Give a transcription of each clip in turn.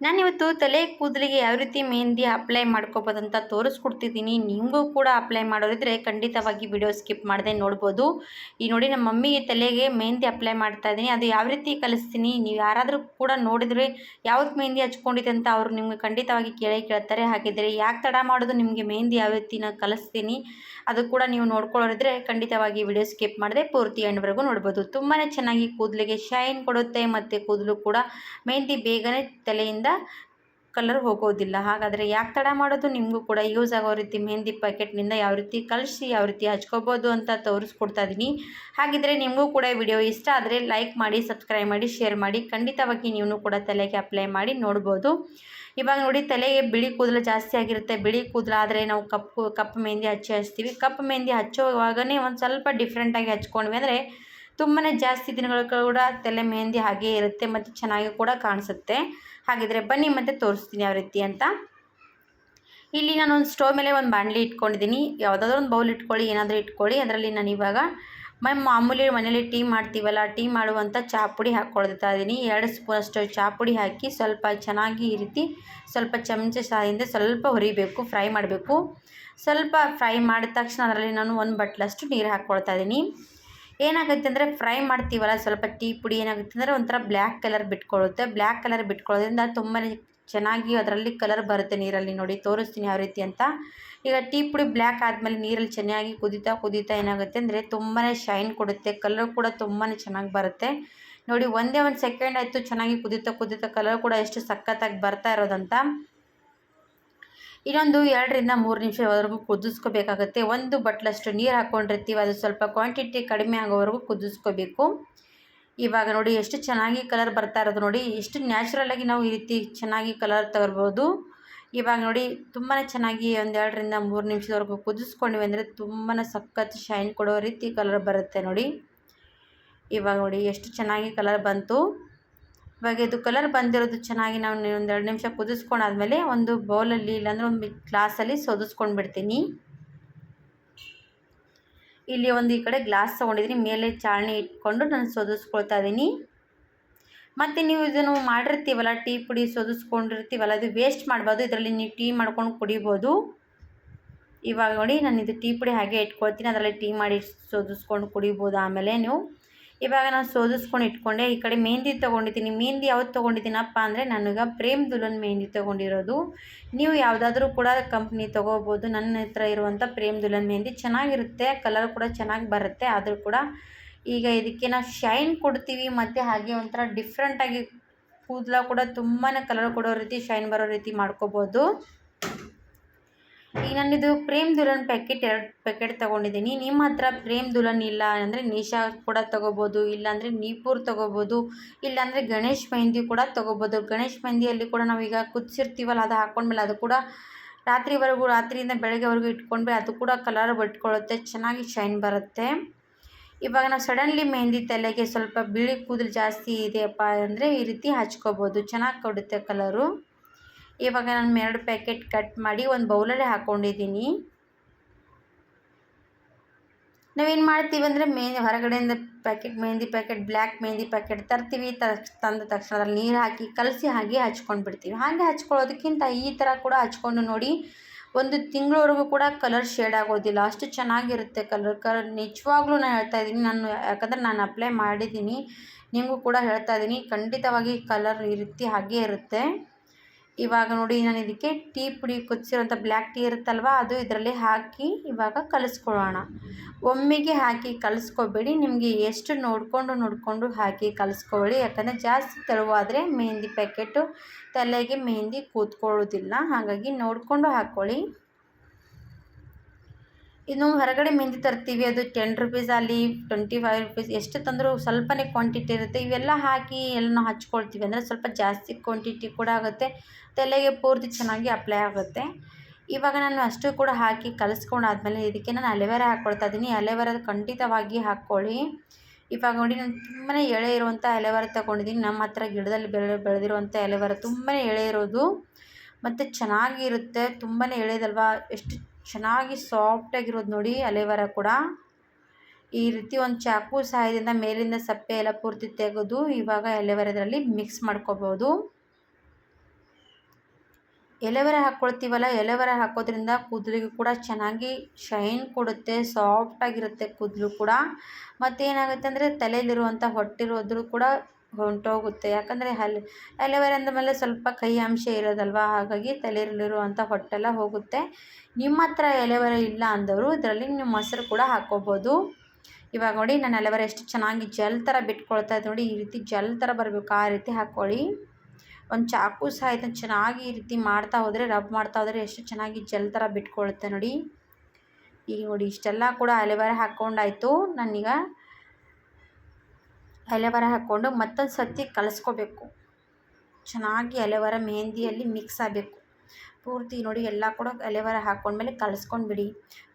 ನಾನಿವತ್ತು ತಲೆ ಕೂದಲಿಗೆ ಯಾವ ರೀತಿ ಮೆಹಂದಿ ಅಪ್ಲೈ ಮಾಡ್ಕೋಬೋದಂತ ತೋರಿಸ್ಕೊಡ್ತಿದ್ದೀನಿ. ನಿಮಗೂ ಕೂಡ ಅಪ್ಲೈ ಮಾಡೋರಿದ್ರೆ ಖಂಡಿತವಾಗಿ ವಿಡಿಯೋ ಸ್ಕಿಪ್ ಮಾಡದೆ ನೋಡ್ಬೋದು. ಈ ನೋಡಿ ನಮ್ಮ ಮಮ್ಮಿಗೆ ತಲೆಗೆ ಮೆಹಂದಿ ಅಪ್ಲೈ ಮಾಡ್ತಾ ಇದ್ದೀನಿ. ಅದು ಯಾವ ರೀತಿ ಕಲಿಸ್ತೀನಿ, ನೀವು ಯಾರಾದರೂ ಕೂಡ ನೋಡಿದರೆ ಯಾವ್ದು ಮೆಹಂದಿ ಹಚ್ಕೊಂಡಿದೆ ಅಂತ ಅವರು ನಿಮ್ಗೆ ಖಂಡಿತವಾಗಿ ಕೇಳ್ತಾರೆ. ಹಾಗಿದ್ದರೆ ಯಾಕೆ ತಡ ಮಾಡೋದು, ನಿಮಗೆ ಮೆಹಂದಿ ಯಾವ ರೀತಿ ನಾನು ಕಲಿಸ್ತೀನಿ ಅದು ಕೂಡ ನೀವು ನೋಡ್ಕೊಳ್ಳೋರಿದ್ರೆ ಖಂಡಿತವಾಗಿ ವಿಡಿಯೋ ಸ್ಕಿಪ್ ಮಾಡದೆ ಪೂರ್ತಿ ಎಂಡ್ವರೆಗೂ ನೋಡ್ಬೋದು. ತುಂಬಾ ಚೆನ್ನಾಗಿ ಕೂದಲಿಗೆ ಶೈನ್ ಕೊಡುತ್ತೆ ಮತ್ತು ಕೂದಲು ಕೂಡ ಮೆಹಂದಿ ಬೇಗನೆ ತಲೆಯಿಂದ ಕಲರ್ ಹೋಗೋದಿಲ್ಲ. ಹಾಗಾದರೆ ಯಾಕೆ ತಡ ಮಾಡೋದು, ನಿಮಗೂ ಕೂಡ ಯೂಸ್ ಆಗೋ ರೀತಿ ಮೆಹಂದಿ ಪ್ಯಾಕೆಟ್ನಿಂದ ಯಾವ ರೀತಿ ಕಳಿಸಿ ಯಾವ ರೀತಿ ಹಚ್ಕೋಬೋದು ಅಂತ ತೋರಿಸ್ಕೊಡ್ತಾ ಇದ್ದೀನಿ. ಹಾಗಿದ್ರೆ ನಿಮಗೂ ಕೂಡ ವಿಡಿಯೋ ಇಷ್ಟ ಆದರೆ ಲೈಕ್ ಮಾಡಿ, ಸಬ್ಸ್ಕ್ರೈಬ್ ಮಾಡಿ, ಶೇರ್ ಮಾಡಿ. ಖಂಡಿತವಾಗಿ ನೀವು ಕೂಡ ತಲೆಗೆ ಅಪ್ಲೈ ಮಾಡಿ ನೋಡ್ಬೋದು. ಇವಾಗ ನೋಡಿ, ತಲೆಗೆ ಬಿಳಿ ಕೂದಲು ಜಾಸ್ತಿ ಆಗಿರುತ್ತೆ. ಬಿಳಿ ಕೂದಲಾದರೆ ನಾವು ಕಪ್ಪು ಮೆಹಂದಿ ಹಚ್ತೀವಿ. ಕಪ್ಪು ಮೆಹಂದಿ ಹಚ್ಚೋವಾಗನೇ ಒಂದು ಸ್ವಲ್ಪ ಡಿಫ್ರೆಂಟಾಗಿ ಹಚ್ಕೊಂಡ್ವಿ ಅಂದರೆ ತುಂಬಾ ಜಾಸ್ತಿ ದಿನಗಳ ಕೂಡ ತಲೆ ಮೆಹಂದಿ ಹಾಗೇ ಇರುತ್ತೆ ಮತ್ತು ಚೆನ್ನಾಗಿ ಕೂಡ ಕಾಣಿಸುತ್ತೆ. ಹಾಗಿದ್ರೆ ಬನ್ನಿ ಮತ್ತೆ ತೋರಿಸ್ತೀನಿ ಯಾವ ರೀತಿ ಅಂತ. ಇಲ್ಲಿ ನಾನು ಒಂದು ಸ್ಟೋವ್ ಮೇಲೆ ಒಂದು ಬಾಣಲಿ ಇಟ್ಕೊಂಡಿದ್ದೀನಿ. ಯಾವುದಾದ್ರೂ ಒಂದು ಬೌಲ್ ಇಟ್ಕೊಳ್ಳಿ, ಏನಾದರೂ ಇಟ್ಕೊಳ್ಳಿ. ಅದರಲ್ಲಿ ನಾನು ಇವಾಗ ಮಾಮೂಲಿ ಮನೇಲಿ ಟೀ ಮಾಡ್ತೀವಲ್ಲ, ಟೀ ಮಾಡುವಂಥ ಚಹಾ ಪುಡಿ ಹಾಕ್ಕೊಳ್ತಾ ಇದ್ದೀನಿ. 2 ಸ್ಪೂನಷ್ಟು ಚಹಾ ಪುಡಿ ಹಾಕಿ ಸ್ವಲ್ಪ ಚೆನ್ನಾಗಿ ಈ ರೀತಿ ಸ್ವಲ್ಪ ಚಮಚ ಸಹಾಯದಿಂದ ಸ್ವಲ್ಪ ಹುರಿಬೇಕು, ಫ್ರೈ ಮಾಡಬೇಕು. ಸ್ವಲ್ಪ ಫ್ರೈ ಮಾಡಿದ ತಕ್ಷಣ ಅದರಲ್ಲಿ ನಾನು 1 ಬಟ್ಲಷ್ಟು ನೀರು ಹಾಕ್ಕೊಳ್ತಾ ಇದ್ದೀನಿ. ಏನಾಗುತ್ತೆ ಅಂದರೆ ಫ್ರೈ ಮಾಡ್ತೀವಲ್ಲ ಸ್ವಲ್ಪ ಟೀ ಪುಡಿ ಏನಾಗುತ್ತೆ ಅಂದರೆ ಒಂಥರ ಬ್ಲ್ಯಾಕ್ ಕಲರ್ ಬಿಟ್ಕೊಳ್ಳುತ್ತೆ. ಬ್ಲ್ಯಾಕ್ ಕಲರ್ ಬಿಟ್ಕೊಳ್ಳೋದ್ರಿಂದ ತುಂಬಾ ಚೆನ್ನಾಗಿ ಅದರಲ್ಲಿ ಕಲರ್ ಬರುತ್ತೆ ನೀರಲ್ಲಿ. ನೋಡಿ ತೋರಿಸ್ತೀನಿ ಯಾವ ರೀತಿ ಅಂತ. ಈಗ ಟೀ ಪುಡಿ ಬ್ಲ್ಯಾಕ್ ಆದಮೇಲೆ ನೀರಲ್ಲಿ ಚೆನ್ನಾಗಿ ಕುದೀತಾ ಏನಾಗುತ್ತೆ ಅಂದರೆ ತುಂಬಾ ಶೈನ್ ಕೊಡುತ್ತೆ, ಕಲರ್ ಕೂಡ ತುಂಬಾ ಚೆನ್ನಾಗಿ ಬರುತ್ತೆ. ನೋಡಿ ಒಂದೇ ಒಂದು ಸೆಕೆಂಡ್ ಆಯಿತು ಚೆನ್ನಾಗಿ ಕುದೀತಾ ಕಲರ್ ಕೂಡ ಎಷ್ಟು ಸಖತ್ತಾಗಿ ಬರ್ತಾ ಇರೋದಂತ. ಇನ್ನೊಂದು 2 ರಿಂದ 3 ನಿಮಿಷವರೆಗೂ ಕುದಿಸ್ಕೋಬೇಕಾಗುತ್ತೆ. 1 ಬಟ್ಲಷ್ಟು ನೀರು ಹಾಕ್ಕೊಂಡಿರ್ತೀವಿ, ಅದು ಸ್ವಲ್ಪ ಕ್ವಾಂಟಿಟಿ ಕಡಿಮೆ ಆಗೋವರೆಗೂ ಕುದಿಸ್ಕೋಬೇಕು. ಇವಾಗ ನೋಡಿ ಎಷ್ಟು ಚೆನ್ನಾಗಿ ಕಲರ್ ಬರ್ತಾ ಇರೋದು. ನೋಡಿ ಎಷ್ಟು ನ್ಯಾಚುರಲಾಗಿ ನಾವು ಈ ರೀತಿ ಚೆನ್ನಾಗಿ ಕಲರ್ ತಗೊಳ್ಬೋದು. ಇವಾಗ ನೋಡಿ ತುಂಬಾ ಚೆನ್ನಾಗಿ 1 2 ರಿಂದ 3 ನಿಮಿಷದವರೆಗೂ ಕುದಿಸ್ಕೊಂಡ್ವಿ ಅಂದರೆ ತುಂಬಾ ಸಖತ್ ಶೈನ್ ಕೊಡೋ ರೀತಿ ಕಲರ್ ಬರುತ್ತೆ ನೋಡಿ. ಇವಾಗ ನೋಡಿ ಎಷ್ಟು ಚೆನ್ನಾಗಿ ಕಲರ್ ಬಂತು. ಇವಾಗ ಇದು ಕಲರ್ ಬಂದಿರೋದು ಚೆನ್ನಾಗಿ ನಾವು 1 2 ನಿಮಿಷ ಕುದಿಸ್ಕೊಂಡಾದ್ಮೇಲೆ ಒಂದು ಬೌಲಲ್ಲಿ ಇಲ್ಲಾಂದರೆ ಒಂದು ಗ್ಲಾಸಲ್ಲಿ ಸೋದಿಸ್ಕೊಂಡು ಬಿಡ್ತೀನಿ. ಇಲ್ಲಿ ಒಂದು ಈ ಕಡೆ ಗ್ಲಾಸ್ ತೊಗೊಂಡಿದ್ದೀನಿ, ಮೇಲೆ ಚಾಳಣಿ ಇಟ್ಕೊಂಡು ನಾನು ಸೋದಿಸ್ಕೊಳ್ತಾ ಇದ್ದೀನಿ. ಮತ್ತು ನೀವು ಇದನ್ನು ಮಾಡಿರ್ತೀವಲ್ಲ, ಟೀ ಪುಡಿ ಸೋದಿಸ್ಕೊಂಡಿರ್ತೀವಲ್ಲ, ಅದು ವೇಸ್ಟ್ ಮಾಡಬಾರ್ದು. ಇದರಲ್ಲಿ ನೀವು ಟೀ ಮಾಡ್ಕೊಂಡು ಕುಡಿಬೋದು. ಇವಾಗ ನೋಡಿ ನಾನು ಇದು ಟೀ ಪುಡಿ ಹಾಗೆ ಇಟ್ಕೊಳ್ತೀನಿ, ಅದರಲ್ಲಿ ಟೀ ಮಾಡಿ ಸೋದಿಸ್ಕೊಂಡು ಕುಡಿಬೋದು ಆಮೇಲೆ ನೀವು. ಇವಾಗ ನಾನು ಸೋದಿಸ್ಕೊಂಡು ಇಟ್ಕೊಂಡೆ. ಈ ಕಡೆ ಮೆಹಂದಿ ತೊಗೊಂಡಿದ್ದೀನಿ. ಮೆಹಂದಿ ಯಾವ್ದು ತೊಗೊಂಡಿದ್ದೀನಪ್ಪ ಅಂದರೆ ನನಗೆ ಪ್ರೇಮ್ ದುಲ್ಹನ್ ಮೆಹಂದಿ ತೊಗೊಂಡಿರೋದು. ನೀವು ಯಾವುದಾದ್ರೂ ಕೂಡ ಕಂಪ್ನಿ ತೊಗೋಬೋದು. ನನ್ನ ಹತ್ರ ಇರುವಂಥ ಪ್ರೇಮ್ ದುಲ್ಹನ್ ಮೆಹಂದಿ ಚೆನ್ನಾಗಿರುತ್ತೆ, ಕಲರ್ ಕೂಡ ಚೆನ್ನಾಗಿ ಬರುತ್ತೆ. ಆದರೂ ಕೂಡ ಈಗ ಇದಕ್ಕೆ ನಾವು ಶೈನ್ ಕೊಡ್ತೀವಿ ಮತ್ತು ಹಾಗೆ ಒಂಥರ ಡಿಫ್ರೆಂಟಾಗಿ ಕೂದಲ ಕೂಡ ತುಂಬಾ ಕಲರ್ ಕೊಡೋ ರೀತಿ, ಶೈನ್ ಬರೋ ರೀತಿ ಮಾಡ್ಕೋಬೋದು. ಈಗ ನಾನಿದು ಪ್ರೇಮ್ ದುಲ್ಹನ್ ಪ್ಯಾಕೆಟ್ 2 ಪ್ಯಾಕೆಟ್ ತೊಗೊಂಡಿದ್ದೀನಿ. ನಿಮ್ಮ ಹತ್ರ ಪ್ರೇಮ್ ದುಲ್ಹನ್ ಇಲ್ಲ ಅಂದರೆ ನಿಶಾ ಕೂಡ ತೊಗೋಬೋದು, ಇಲ್ಲಾಂದರೆ ನೀಪೂರ್ ತೊಗೋಬೋದು, ಇಲ್ಲಾಂದರೆ ಗಣೇಶ್ ಮೆಹಂದಿ ಕೂಡ ತೊಗೋಬೋದು. ಗಣೇಶ್ ಮೆಹಂದಿಯಲ್ಲಿ ಕೂಡ ನಾವೀಗ ಕುದಿಸಿರ್ತೀವಲ್ಲ, ಅದು ಹಾಕ್ಕೊಂಡ್ಮೇಲೆ ಅದು ಕೂಡ ರಾತ್ರಿಯಿಂದ ಬೆಳಗ್ಗೆವರೆಗೂ ಇಟ್ಕೊಂಡ್ರೆ ಅದು ಕೂಡ ಕಲರ್ ಬಿಟ್ಕೊಳ್ಳುತ್ತೆ, ಚೆನ್ನಾಗಿ ಶೈನ್ ಬರುತ್ತೆ. ಇವಾಗ ನಾವು ಸಡನ್ಲಿ ಮೆಹಂದಿ ತಲೆಗೆ ಸ್ವಲ್ಪ ಬಿಳಿ ಕೂದಲು ಜಾಸ್ತಿ ಇದೆಯಪ್ಪ ಅಂದರೆ ಈ ರೀತಿ ಹಚ್ಕೋಬೋದು, ಚೆನ್ನಾಗಿ ಕೊಡುತ್ತೆ ಕಲರು. ಇವಾಗ ನಾನು 2 ಪ್ಯಾಕೆಟ್ ಕಟ್ ಮಾಡಿ ಒಂದು ಬೌಲಲ್ಲಿ ಹಾಕ್ಕೊಂಡಿದ್ದೀನಿ. ನಾವೇನು ಮಾಡ್ತೀವಿ ಅಂದರೆ ಹೊರಗಡೆಯಿಂದ mehndi packet black mehndi packet ತರ್ತೀವಿ. ತಂದ ತಕ್ಷಣ ಅದ್ರಲ್ಲಿ ನೀರು ಹಾಕಿ ಕಲಸಿ ಹಾಗೆ ಹಚ್ಕೊಂಡು ಬಿಡ್ತೀವಿ. ಹಾಗೆ ಹಚ್ಕೊಳ್ಳೋದಕ್ಕಿಂತ ಈ ಥರ ಕೂಡ ಹಚ್ಕೊಂಡು ನೋಡಿ, 1 ತಿಂಗಳವರೆಗೂ ಕೂಡ ಕಲರ್ ಶೇಡ್ ಆಗೋದಿಲ್ಲ, ಅಷ್ಟು ಚೆನ್ನಾಗಿರುತ್ತೆ ಕಲರ್. ನಿಜವಾಗ್ಲೂ ನಾನು ಹೇಳ್ತಾ ಇದ್ದೀನಿ, ಯಾಕಂದರೆ ನಾನು ಅಪ್ಲೈ ಮಾಡಿದ್ದೀನಿ, ನಿಮಗೂ ಕೂಡ ಹೇಳ್ತಾ ಇದ್ದೀನಿ, ಖಂಡಿತವಾಗಿ ಕಲರ್ ಈ ರೀತಿ ಹಾಗೇ ಇರುತ್ತೆ. ಇವಾಗ ನೋಡಿ ನಾನು ಇದಕ್ಕೆ ಟೀ ಪುಡಿ ಕುದಿಸಿರೋಂಥ ಬ್ಲ್ಯಾಕ್ ಟೀ ಇರುತ್ತಲ್ವ, ಅದು ಇದರಲ್ಲಿ ಹಾಕಿ ಇವಾಗ ಕಲಿಸ್ಕೊಳ್ಳೋಣ. ಒಮ್ಮೆಗೆ ಹಾಕಿ ಕಲಿಸ್ಕೊಬೇಡಿ, ನಿಮಗೆ ಎಷ್ಟು ನೋಡಿಕೊಂಡು ಹಾಕಿ ಕಲಿಸ್ಕೊಳ್ಳಿ. ಯಾಕಂದರೆ ಜಾಸ್ತಿ ತೆಳುವಾದರೆ ಮೆಹಂದಿ ಪ್ಯಾಕೆಟು ತಲೆಗೆ ಮೆಹಂದಿ ಕೂತ್ಕೊಳ್ಳೋದಿಲ್ಲ, ಹಾಗಾಗಿ ನೋಡಿಕೊಂಡು ಹಾಕ್ಕೊಳ್ಳಿ. ಇನ್ನು ಹೊರಗಡೆ ಮೆಹಂದಿ ತರ್ತೀವಿ, ಅದು 10 ರುಪೀಸ್ ಅಲ್ಲಿ 25 ರುಪೀಸ್ ಎಷ್ಟು ತಂದರೂ ಸ್ವಲ್ಪನೇ ಕ್ವಾಂಟಿಟಿ ಇರುತ್ತೆ. ಇವೆಲ್ಲ ಹಾಕಿ ನಾವು ಹಚ್ಕೊಳ್ತೀವಿ ಅಂದರೆ ಸ್ವಲ್ಪ ಜಾಸ್ತಿ ಕ್ವಾಂಟಿಟಿ ಕೂಡ ಆಗುತ್ತೆ, ತಲೆಗೆ ಪೂರ್ತಿ ಚೆನ್ನಾಗಿ ಅಪ್ಲೈ ಆಗುತ್ತೆ. ಇವಾಗ ನಾನು ಅಷ್ಟು ಕೂಡ ಹಾಕಿ ಕಲಿಸ್ಕೊಂಡಾದ್ಮೇಲೆ ಇದಕ್ಕೆ ನಾನು ಅಲೋವೆರಾ ಹಾಕ್ಕೊಳ್ತಾ ಇದ್ದೀನಿ. ಅಲೋವೆರಾ ಖಂಡಿತವಾಗಿ ಹಾಕ್ಕೊಳ್ಳಿ. ಇವಾಗ ನೋಡಿ ನಾನು ತುಂಬಾ ಎಳೆ ಇರುವಂಥ ಅಲೋವೆರಾ ತೊಗೊಂಡಿದ್ದೀನಿ. ನಮ್ಮ ಹತ್ರ ಗಿಡದಲ್ಲಿ ಬೆಳೆದಿರುವಂಥ ಅಲೋವೆರಾ ತುಂಬಾ ಎಳೆ ಇರೋದು ಮತ್ತು ಚೆನ್ನಾಗಿರುತ್ತೆ. ತುಂಬಾ ಎಳೆದಲ್ವಾ, ಎಷ್ಟು ಚೆನ್ನಾಗಿ ಸಾಫ್ಟಾಗಿರೋದು ನೋಡಿ ಅಲೋವೆರಾ ಕೂಡ. ಈ ರೀತಿ ಒಂದು ಚಾಕು ಸಹಾಯದಿಂದ ಮೇಲಿಂದ ಸಪ್ಪೆ ಎಲ್ಲ ಪೂರ್ತಿ ತೆಗೆದು ಇವಾಗ ಅಲೋವೆರಾದಲ್ಲಿ ಮಿಕ್ಸ್ ಮಾಡ್ಕೋಬೋದು. ಎಲೆವೆರೆ ಹಾಕ್ಕೊಳ್ತೀವಲ್ಲ, ಎಲೆವೆರೆ ಹಾಕೋದ್ರಿಂದ ಕೂದಲಿಗೆ ಕೂಡ ಚೆನ್ನಾಗಿ ಶೈನ್ ಕೊಡುತ್ತೆ, ಸಾಫ್ಟಾಗಿರುತ್ತೆ ಕೂದಲು ಕೂಡ. ಮತ್ತು ಏನಾಗುತ್ತೆ ಅಂದರೆ ತಲೆಯಲ್ಲಿರುವಂಥ ಹೊಟ್ಟಿರೋದ್ರೂ ಕೂಡ ಹೊಂಟೋಗುತ್ತೆ. ಯಾಕಂದರೆ ಎಲೆವೆರೆ ಅಂದಮೇಲೆ ಸ್ವಲ್ಪ ಕಹಿ ಅಂಶ ಇರೋದಲ್ವ, ಹಾಗಾಗಿ ತಲೆಯಲ್ಲಿರುವಂಥ ಹೊಟ್ಟೆಲ್ಲ ಹೋಗುತ್ತೆ. ನಿಮ್ಮ ಹತ್ರ ಎಲೆವೆರೆ ಇಲ್ಲ ಅಂದವರು ಇದರಲ್ಲಿ ನೀವು ಮೊಸರು ಕೂಡ ಹಾಕ್ಕೋಬೋದು. ಇವಾಗ ನೋಡಿ ನಾನು ಎಲೆವೆರೆ ಎಷ್ಟು ಚೆನ್ನಾಗಿ ಜೆಲ್ ಥರ ಬಿಟ್ಕೊಳ್ತಾ ಇದ್ದೆ ನೋಡಿ, ಈ ರೀತಿ ಜೆಲ್ ಥರ ಬರಬೇಕು, ಆ ರೀತಿ ಹಾಕ್ಕೊಳ್ಳಿ. ಒಂದು ಚಾಕು ಸಹ ಚೆನ್ನಾಗಿ ಈ ರೀತಿ ಮಾಡ್ತಾ ಹೋದರೆ, ರಬ್ ಮಾಡ್ತಾ ಹೋದರೆ ಎಷ್ಟು ಚೆನ್ನಾಗಿ ಜೆಲ್ ಥರ ಬಿಟ್ಕೊಳ್ಳುತ್ತೆ ನೋಡಿ. ಈಗ ನೋಡಿ ಇಷ್ಟೆಲ್ಲ ಕೂಡ ಎಲೆವೆರೆ ಹಾಕ್ಕೊಂಡಾಯಿತು. ನಾನೀಗ ಎಲೆವೆರೆ ಹಾಕ್ಕೊಂಡು ಮತ್ತೊಂದು ಸರ್ತಿ ಕಲಿಸ್ಕೋಬೇಕು. ಚೆನ್ನಾಗಿ ಎಲೆವೆರೆ ಮೆಹಂದಿಯಲ್ಲಿ ಮಿಕ್ಸ್ ಆಗಬೇಕು ಪೂರ್ತಿ. ನೋಡಿ ಎಲ್ಲ ಕೂಡ ಎಲೆವೆರೆ ಹಾಕ್ಕೊಂಡ್ಮೇಲೆ ಕಲಿಸ್ಕೊಂಡ್ಬಿಡಿ.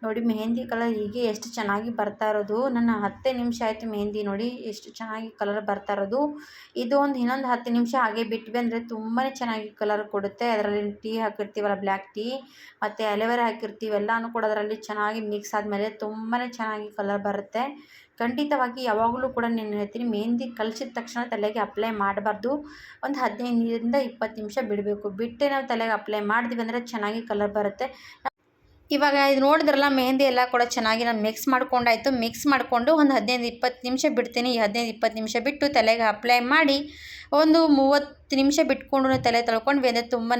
ನೋಡಿ ಮೆಹಂದಿ ಕಲರ್ ಹೀಗೆ ಎಷ್ಟು ಚೆನ್ನಾಗಿ ಬರ್ತಾ ಇರೋದು. ನನ್ನ 10 ನಿಮಿಷ ಆಯಿತು ಮೆಹಂದಿ ನೋಡಿ ಎಷ್ಟು ಚೆನ್ನಾಗಿ ಕಲರ್ ಬರ್ತಾ ಇರೋದು. ಇದು ಇನ್ನೊಂದು 10 ನಿಮಿಷ ಹಾಗೆ ಬಿಟ್ವಿ ಅಂದರೆ ತುಂಬಾ ಚೆನ್ನಾಗಿ ಕಲರ್ ಕೊಡುತ್ತೆ. ಅದರಲ್ಲಿ ಟೀ ಹಾಕಿರ್ತೀವಲ್ಲ, ಬ್ಲ್ಯಾಕ್ ಟೀ ಮತ್ತು ಎಲೆವೆರೆ ಹಾಕಿರ್ತೀವಿ, ಎಲ್ಲನೂ ಕೂಡ ಅದರಲ್ಲಿ ಚೆನ್ನಾಗಿ ಮಿಕ್ಸ್ ಆದಮೇಲೆ ತುಂಬಾ ಚೆನ್ನಾಗಿ ಕಲರ್ ಬರುತ್ತೆ. ಖಂಡಿತವಾಗಿ ಯಾವಾಗಲೂ ಕೂಡ ನಾನು ಹೇಳ್ತೀನಿ, ಮೆಹಂದಿ ಕಲಿಸಿದ ತಕ್ಷಣ ತಲೆಗೆ ಅಪ್ಲೈ ಮಾಡಬಾರ್ದು. ಒಂದು 15ರಿಂದ 20 ನಿಮಿಷ ಬಿಡಬೇಕು. ಬಿಟ್ಟೆ ನಾವು ತಲೆಗೆ ಅಪ್ಲೈ ಮಾಡಿದ್ವಿ ಅಂದರೆ ಚೆನ್ನಾಗಿ ಕಲರ್ ಬರುತ್ತೆ. ಇವಾಗ ಇದು ನೋಡಿದ್ರಲ್ಲ, ಮೆಹಂದಿ ಎಲ್ಲ ಕೂಡ ಚೆನ್ನಾಗಿ ನಾನು ಮಿಕ್ಸ್ ಮಾಡ್ಕೊಂಡಾಯಿತು. ಮಿಕ್ಸ್ ಮಾಡಿಕೊಂಡು ಒಂದು 15-20 ನಿಮಿಷ ಬಿಡ್ತೀನಿ. ಈ 15-20 ನಿಮಿಷ ಬಿಟ್ಟು ತಲೆಗೆ ಅಪ್ಲೈ ಮಾಡಿ ಒಂದು 30 ನಿಮಿಷ ಬಿಟ್ಕೊಂಡು ತಲೆ ತೊಳ್ಕೊಂಡ್ವಿ ಅಂದರೆ ತುಂಬಾ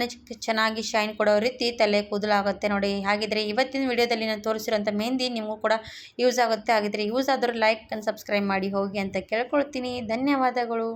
ಚೆನ್ನಾಗಿ ಶೈನ್ ಕೊಡೋ ರೀತಿ ತಲೆ ಕೂದಲಾಗುತ್ತೆ ನೋಡಿ. ಹಾಗಿದ್ರೆ ಇವತ್ತಿನ ವಿಡಿಯೋದಲ್ಲಿ ನಾನು ತೋರಿಸಿರೋಂಥ ಮೆಹಂದಿ ನಿಮಗೂ ಕೂಡ ಯೂಸ್ ಆಗುತ್ತೆ. ಹಾಗಿದ್ರೆ ಯೂಸ್ ಆದರೂ ಲೈಕ್ ಆ್ಯಂಡ್ ಸಬ್ಸ್ಕ್ರೈಬ್ ಮಾಡಿ ಹೋಗಿ ಅಂತ ಕೇಳ್ಕೊಳ್ತೀನಿ. ಧನ್ಯವಾದಗಳು.